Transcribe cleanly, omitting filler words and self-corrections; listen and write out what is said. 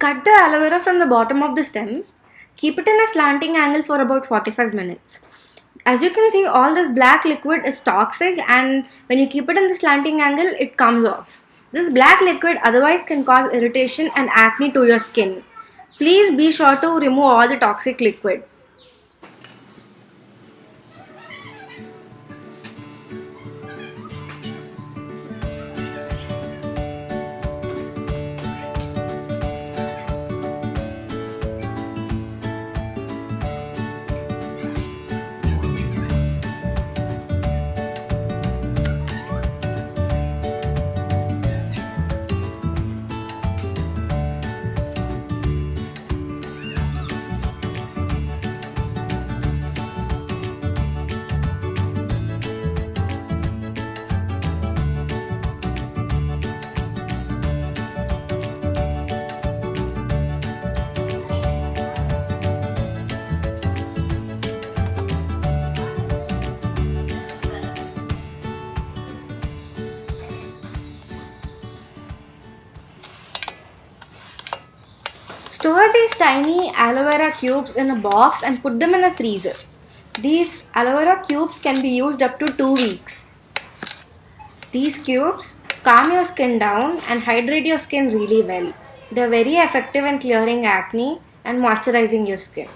Cut the aloe vera from the bottom of the stem. Keep it in a slanting angle for about 45 minutes. As you can see, all this black liquid is toxic, and when you keep it in the slanting angle, it comes off. This black liquid otherwise can cause irritation and acne to your skin. Please be sure to remove all the toxic liquid. Store these tiny aloe vera cubes in a box and put them in a freezer. These aloe vera cubes can be used up to 2 weeks. These cubes calm your skin down and hydrate your skin really well. They are very effective in clearing acne and moisturizing your skin.